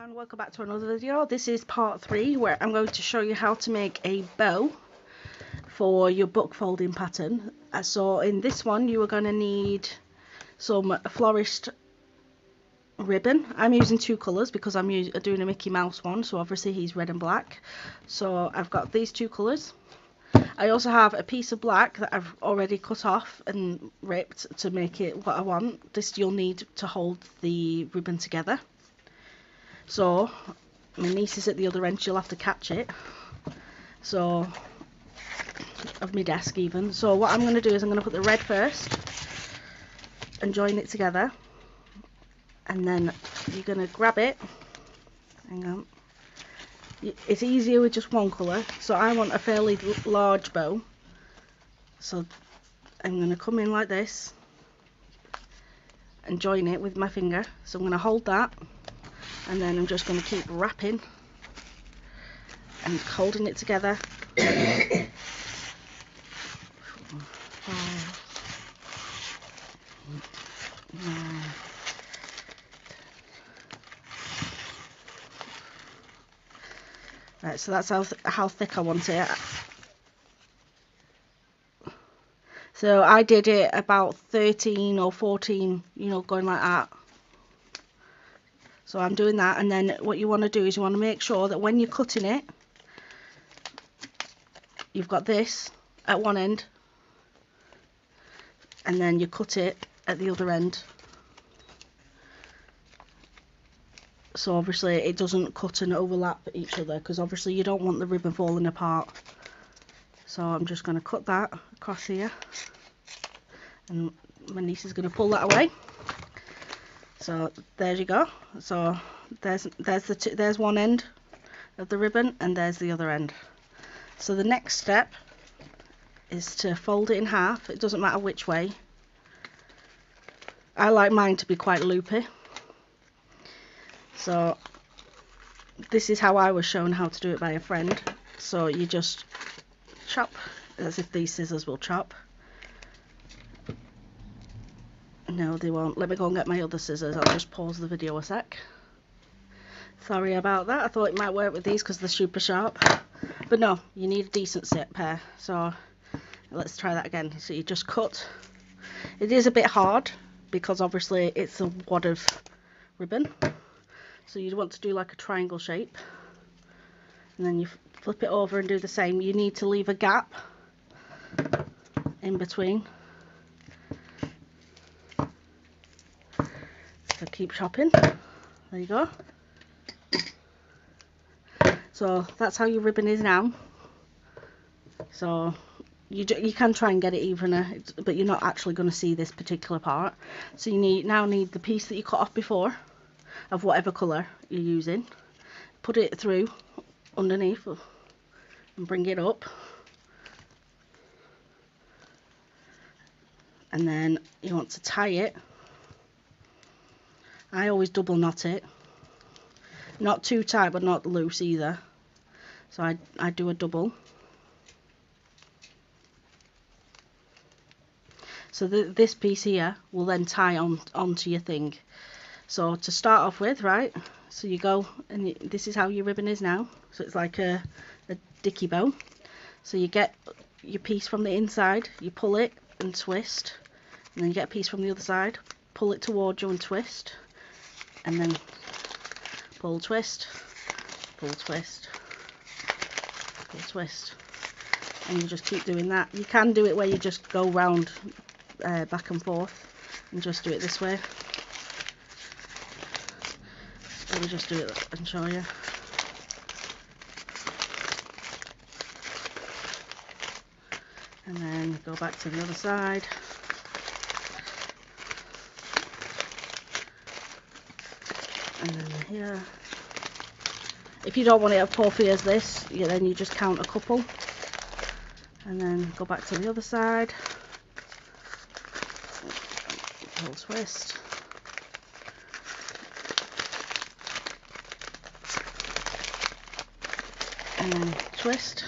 And welcome back to another video. This is part 3 where I'm going to show you how to make a bow for your book folding pattern. So in this one you are going to need some florist ribbon. I'm using two colours because I'm doing a Mickey Mouse one, so obviously he's red and black. So I've got these two colours. I also have a piece of black that I've already cut off and ripped to make it what I want. This you'll need to hold the ribbon together. So my niece is at the other end, she'll have to catch it, so of my desk even. So what I'm going to do is I'm going to put the red first and join it together, and then you're going to grab it. Hang on, it's easier with just one colour, so I want a fairly large bow, so I'm going to come in like this and join it with my finger. So I'm going to hold that, and then I'm just going to keep wrapping and holding it together. Right, so that's how thick I want it. So I did it about 13 or 14, you know, going like that. So I'm doing that, and then what you want to do is you want to make sure that when you're cutting it, you've got this at one end, and then you cut it at the other end. So obviously it doesn't cut and overlap each other, because obviously you don't want the ribbon falling apart. So I'm just going to cut that across here, and my niece is going to pull that away. So there you go. So there's one end of the ribbon, and there's the other end. So the next step is to fold it in half. It doesn't matter which way. I like mine to be quite loopy. So this is how I was shown how to do it by a friend. So you just chop as if these scissors will chop. No, they won't. Let me go and get my other scissors. I'll just pause the video a sec. Sorry about that. I thought it might work with these because they're super sharp. But no, you need a decent set pair. So let's try that again. So you just cut. It is a bit hard because obviously it's a wad of ribbon. So you want to do like a triangle shape. And then you flip it over and do the same. You need to leave a gap in between. So keep chopping. There you go. So that's how your ribbon is now. So you can try and get it evener, but you're not actually going to see this particular part. So you now need the piece that you cut off before, of whatever colour you're using. Put it through underneath and bring it up. And then you want to tie it. I always double knot it. Not too tight, but not loose either. So I do a double. So this piece here will then tie onto your thing. So to start off with, right, so you go, and this is how your ribbon is now. So it's like a dicky bow. So you get your piece from the inside, you pull it and twist, and then you get a piece from the other side, pull it towards you and twist, and then pull, twist, pull, twist, pull, twist, and you just keep doing that. You can do it where you just go round back and forth and just do it this way. Let me just do it and show you. And then go back to the other side. And then here. If you don't want it as puffy as this, then you just count a couple. And then go back to the other side. Pull, twist. And then twist.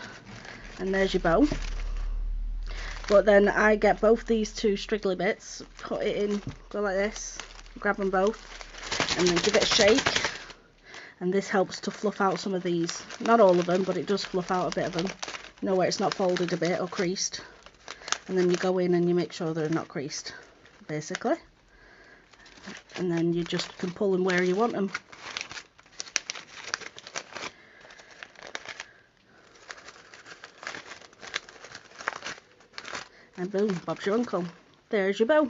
And there's your bow. But then I get both these two straggly bits, put it in, go like this, grab them both, and then give it a shake, and this helps to fluff out some of these. Not all of them, but it does fluff out a bit of them. You know, where it's not folded a bit or creased. And then you go in and you make sure they're not creased, basically. And then you just can pull them where you want them. And boom, Bob's your uncle. There's your bow.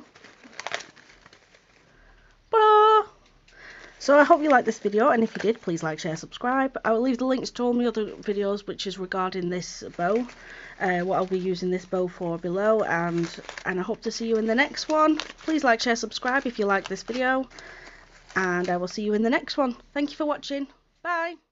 Ta-da! So I hope you liked this video, and if you did, please like, share, subscribe. I will leave the links to all my other videos which is regarding this bow, what I'll be using this bow for below, and I hope to see you in the next one. Please like, share, subscribe if you like this video, and I will see you in the next one. Thank you for watching. Bye!